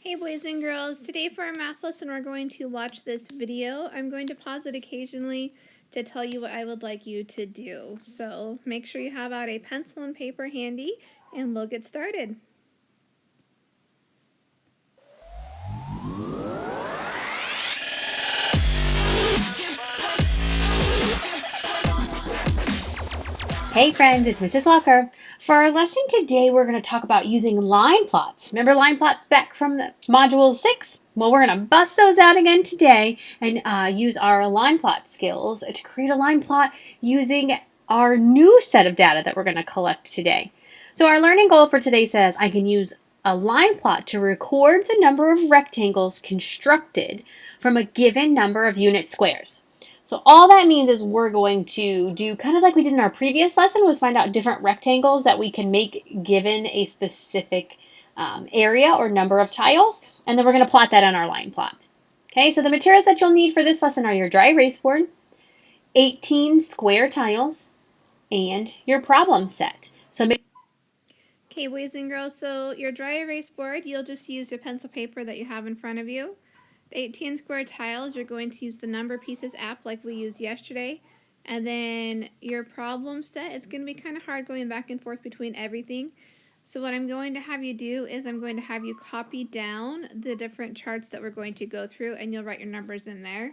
Hey boys and girls, today for our math lesson we're going to watch this video. I'm going to pause it occasionally to tell you what I would like you to do. So make sure you have out a pencil and paper handy and we'll get started. Hey friends, it's Mrs. Walker. For our lesson today, we're going to talk about using line plots. Remember line plots back from the Module 6? Well, we're going to bust those out again today and use our line plot skills to create a line plot using our new set of data that we're going to collect today. So our learning goal for today says I can use a line plot to record the number of rectangles constructed from a given number of unit squares. So all that means is we're going to do kind of like we did in our previous lesson, was find out different rectangles that we can make given a specific area or number of tiles, and then we're going to plot that on our line plot. Okay, so the materials that you'll need for this lesson are your dry erase board, 18 square tiles, and your problem set. Okay boys and girls, so your dry erase board, you'll just use your pencil paper that you have in front of you. The 18 square tiles, you're going to use the number pieces app like we used yesterday. And then your problem set, it's going to be kind of hard going back and forth between everything. So what I'm going to have you do is I'm going to have you copy down the different charts that we're going to go through, and you'll write your numbers in there.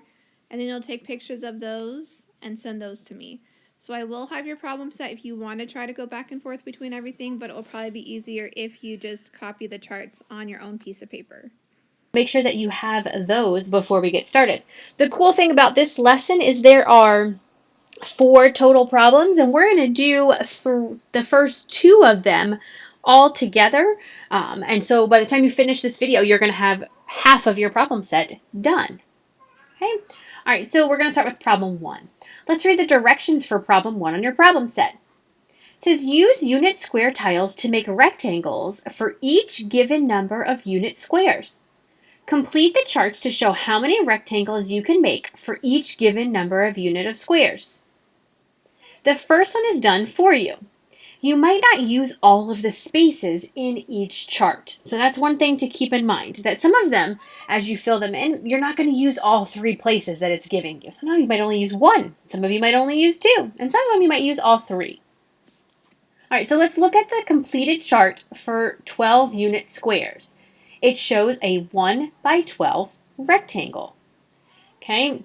And then you'll take pictures of those and send those to me. So I will have your problem set if you want to try to go back and forth between everything, but it will probably be easier if you just copy the charts on your own piece of paper. Make sure that you have those before we get started. The cool thing about this lesson is there are 4 total problems, and we're going to do the first 2 of them all together. And so by the time you finish this video, you're going to have half of your problem set done. Okay? All right, so we're going to start with problem 1. Let's read the directions for problem 1 on your problem set. It says use unit square tiles to make rectangles for each given number of unit squares. Complete the charts to show how many rectangles you can make for each given number of unit of squares. The first one is done for you. You might not use all of the spaces in each chart. So that's one thing to keep in mind, that some of them, as you fill them in, you're not going to use all 3 places that it's giving you. Some of you might only use 1. Some of you might only use 2. And some of them you might use all 3. All right, so let's look at the completed chart for 12 unit squares. It shows a 1 by 12 rectangle. Okay,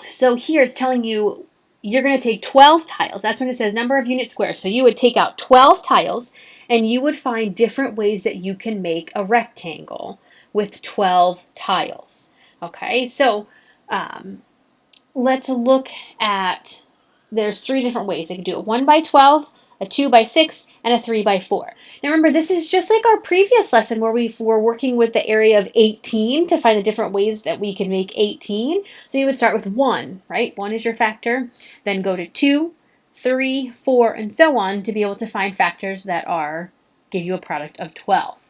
so here it's telling you you're going to take 12 tiles. That's when it says number of unit squares. So you would take out 12 tiles and you would find different ways that you can make a rectangle with 12 tiles. Okay, so let's look at, there's 3 different ways. They can do a 1 by 12, a 2 by 6, and a 3 by 4. Now remember, this is just like our previous lesson where we were working with the area of 18 to find the different ways that we can make 18. So you would start with 1, right? 1 is your factor. Then go to 2, 3, 4, and so on to be able to find factors that give you a product of 12.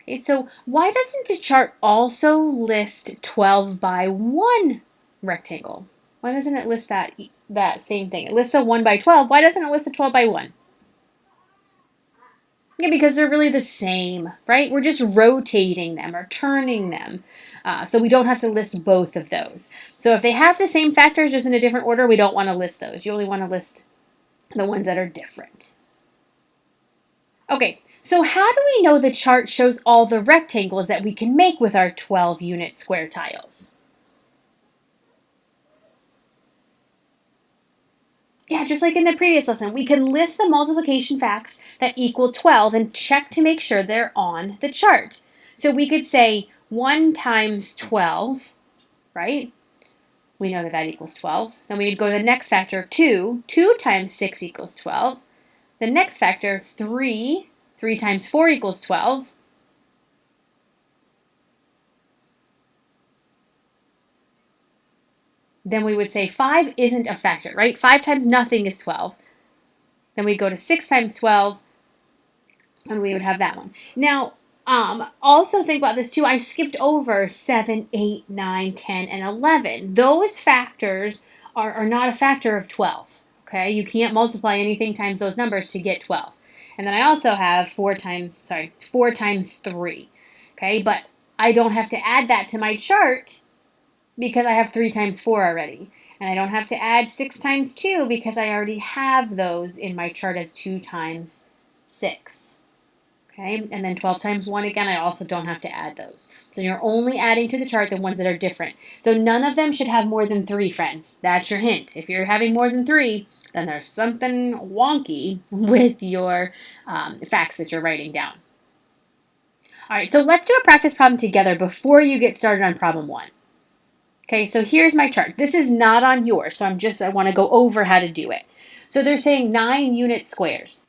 Okay, so why doesn't the chart also list 12 by 1 rectangle? Why doesn't it list that same thing? It lists a 1 by 12. Why doesn't it list a 12 by 1? Yeah, because they're really the same, right? We're just rotating them or turning them. So we don't have to list both of those. So if they have the same factors just in a different order, we don't want to list those. You only want to list the ones that are different. Okay, so how do we know the chart shows all the rectangles that we can make with our 12 unit square tiles? Yeah, just like in the previous lesson, we can list the multiplication facts that equal 12 and check to make sure they're on the chart. So we could say 1 times 12, right? We know that that equals 12. Then we'd go to the next factor of 2. 2 times 6 equals 12. The next factor, 3. 3 times 4 equals 12. Then we would say 5 isn't a factor, right? 5 times nothing is 12. Then we go to 6 times 12, and we would have that one. Now, also think about this too. I skipped over 7, 8, 9, 10, and 11. Those factors are not a factor of 12. Okay, you can't multiply anything times those numbers to get 12. And then I also have 4 times 3. Okay, but I don't have to add that to my chart because I have 3 times 4 already. And I don't have to add 6 times 2 because I already have those in my chart as 2 times 6. Okay, and then 12 times 1 again, I also don't have to add those. So you're only adding to the chart the ones that are different. So none of them should have more than 3, friends. That's your hint. If you're having more than 3, then there's something wonky with your facts that you're writing down. All right, so let's do a practice problem together before you get started on problem 1. Okay, so here's my chart. This is not on yours, so I want to go over how to do it. So they're saying 9 unit squares.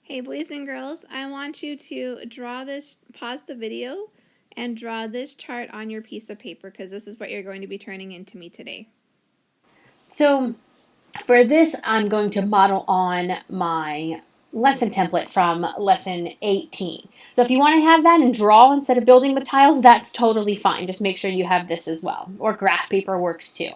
Hey boys and girls, I want you to draw this, pause the video, and draw this chart on your piece of paper because this is what you're going to be turning into me today. So for this, I'm going to model on my lesson template from lesson 18. So if you want to have that and draw instead of building with tiles, that's totally fine. Just make sure you have this as well. Or graph paper works too.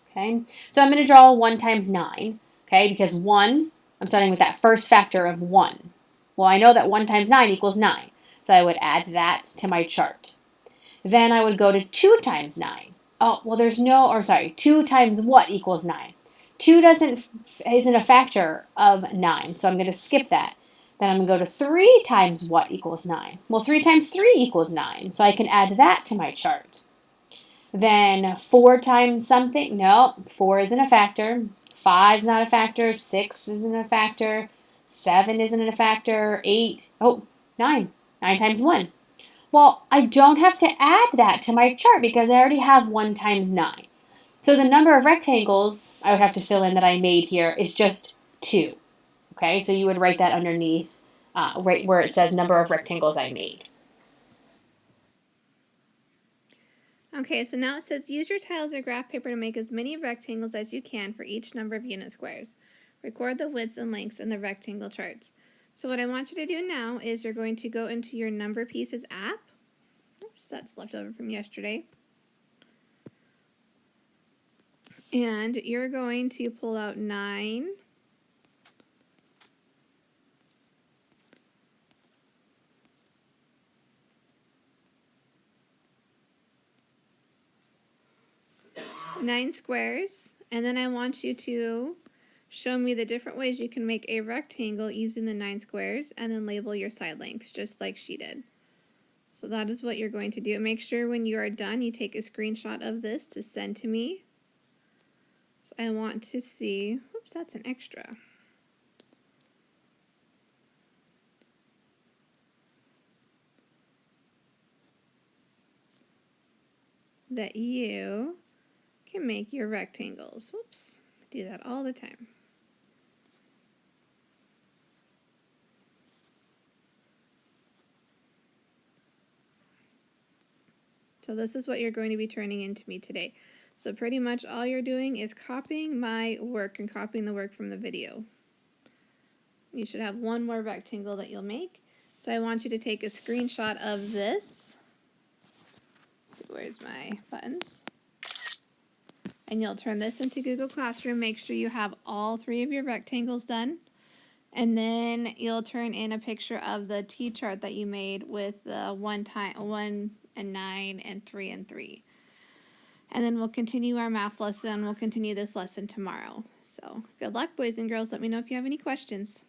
Okay, so I'm going to draw 1 times 9, okay, because 1, I'm starting with that first factor of 1. Well, I know that 1 times 9 equals 9, so I would add that to my chart. Then I would go to 2 times 9. Oh, well, 2 times what equals 9? 2 isn't a factor of 9, so I'm going to skip that. Then I'm going to go to 3 times what equals 9? Well, 3 times 3 equals 9, so I can add that to my chart. Then 4 times something, no, 4 isn't a factor. 5 is not a factor. 6 isn't a factor. 7 isn't a factor. 9. 9 times 1. Well, I don't have to add that to my chart because I already have 1 times 9. So the number of rectangles I would have to fill in that I made here is just 2. Okay, so you would write that underneath right where it says number of rectangles I made. Okay, so now it says use your tiles or graph paper to make as many rectangles as you can for each number of unit squares. Record the widths and lengths in the rectangle charts. So what I want you to do now is you're going to go into your Number Pieces app. Oops, that's left over from yesterday. And you're going to pull out 9. Nine squares, and then I want you to show me the different ways you can make a rectangle using the 9 squares and then label your side lengths just like she did. So that is what you're going to do. Make sure when you are done you take a screenshot of this to send to me. So I want to see, oops, that's an extra. That you can make your rectangles. Whoops, I do that all the time. So this is what you're going to be turning into me today. So pretty much all you're doing is copying my work and copying the work from the video. You should have one more rectangle that you'll make. So I want you to take a screenshot of this. Where's my buttons? And you'll turn this into Google Classroom. Make sure you have all 3 of your rectangles done. And then you'll turn in a picture of the T-chart that you made with the 1 and 9 and 3 and 3. And then we'll continue our math lesson. We'll continue this lesson tomorrow. So good luck, boys and girls. Let me know if you have any questions.